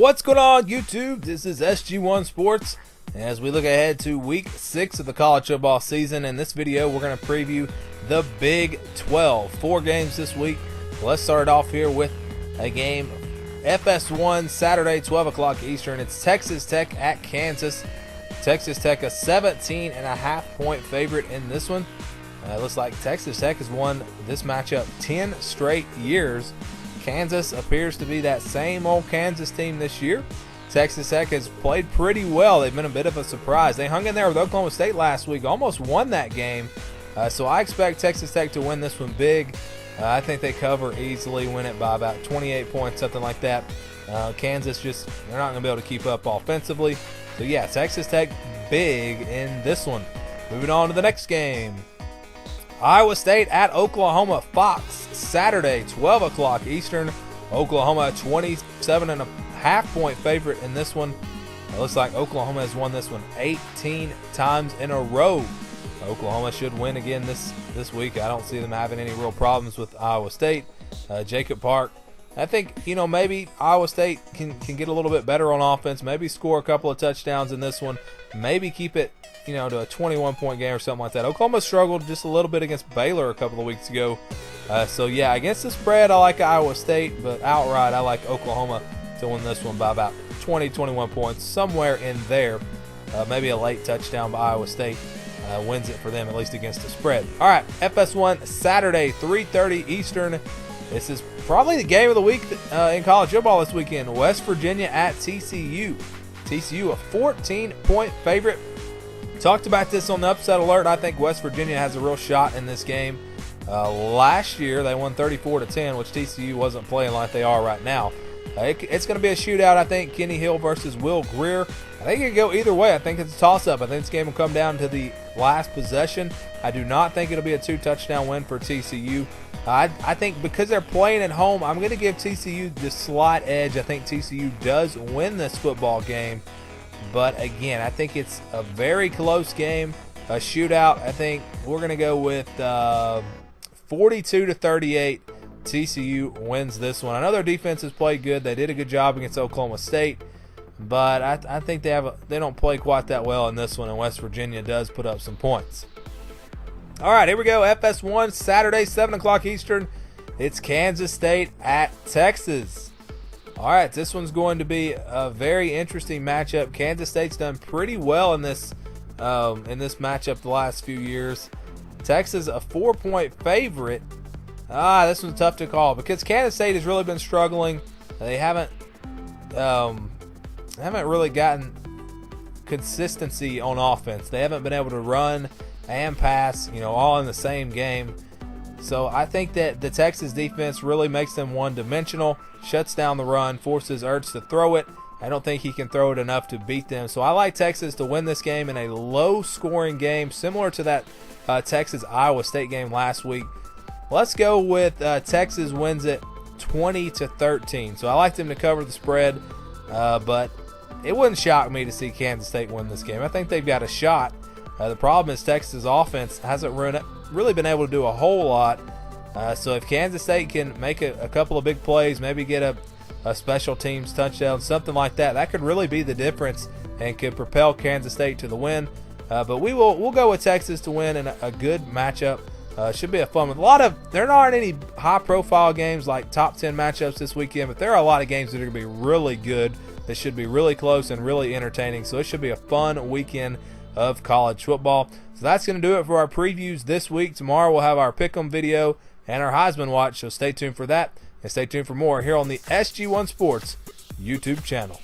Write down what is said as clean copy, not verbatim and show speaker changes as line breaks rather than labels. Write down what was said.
What's going on, YouTube? This is SG1 Sports. As we look ahead to week 6 of the college football season, in this video we're going to preview the Big 12. 4 games this week. Let's start off here with a game, FS1, Saturday, 12 o'clock Eastern. It's Texas Tech at Kansas. Texas Tech a 17.5-point favorite in this one. It looks like Texas Tech has won this matchup 10 straight years. Kansas appears to be that same old Kansas team this year. Texas Tech has played pretty well. They've been a bit of a surprise. They hung in there with Oklahoma State last week, almost won that game. So I expect Texas Tech to win this one big. I think they cover easily, win it by about 28 points, something like that. Kansas they're not going to be able to keep up offensively. So yeah, Texas Tech big in this one. Moving on to the next game. Iowa State at Oklahoma, Fox, Saturday, 12 o'clock Eastern. Oklahoma, 27.5-point favorite in this one. It looks like Oklahoma has won this one 18 times in a row. Oklahoma should win again this week. I don't see them having any real problems with Iowa State. Jacob Park, I think, maybe Iowa State can get a little bit better on offense, maybe score a couple of touchdowns in this one, maybe keep it to a 21-point game or something like that. Oklahoma struggled just a little bit against Baylor a couple of weeks ago. So yeah, against the spread, I like Iowa State, but outright, I like Oklahoma to win this one by about 20, 21 points, somewhere in there. Maybe a late touchdown by Iowa State wins it for them, at least against the spread. All right, FS1, Saturday, 3:30 Eastern. This is probably the game of the week in college football this weekend. West Virginia at TCU. TCU, a 14-point favorite. Talked about this on the upset alert. I think West Virginia has a real shot in this game. Last year, they won 34-10, which TCU wasn't playing like they are right now. It's going to be a shootout, I think. Kenny Hill versus Will Greer. I think it could go either way. I think it's a toss-up. I think this game will come down to the last possession. I do not think it'll be a 2-touchdown win for TCU. I think because they're playing at home, I'm going to give TCU the slight edge. I think TCU does win this football game. But again, I think it's a very close game, a shootout. I think we're going to go with 42-38. TCU wins this one. I know their defense has played good. They did a good job against Oklahoma State, but I think they don't play quite that well in this one, and West Virginia does put up some points. All right, here we go. FS1, Saturday, 7 o'clock Eastern. It's Kansas State at Texas. All right, this one's going to be a very interesting matchup. Kansas State's done pretty well in this matchup the last few years. Texas, a 4-point favorite. This one's tough to call because Kansas State has really been struggling. They haven't really gotten consistency on offense. They haven't been able to run and pass, all in the same game. So I think that the Texas defense really makes them one-dimensional, shuts down the run, forces Ertz to throw it. I don't think he can throw it enough to beat them. So I like Texas to win this game in a low-scoring game, similar to that Texas-Iowa State game last week. Let's go with Texas wins it 20-13. So I like them to cover the spread, but it wouldn't shock me to see Kansas State win this game. I think they've got a shot. The problem is Texas' offense hasn't really been able to do a whole lot. So if Kansas State can make a couple of big plays, maybe get a special teams touchdown, something like that, that could really be the difference and could propel Kansas State to the win. But we'll go with Texas to win in a good matchup. Should be a fun one. There aren't any high-profile games like top 10 matchups this weekend, but there are a lot of games that are going to be really good. That should be really close and really entertaining. So it should be a fun weekend of college football. So that's going to do it for our previews this week. Tomorrow we'll have our Pick'em video and our Heisman watch. So stay tuned for that, and stay tuned for more here on the SG1 Sports YouTube channel.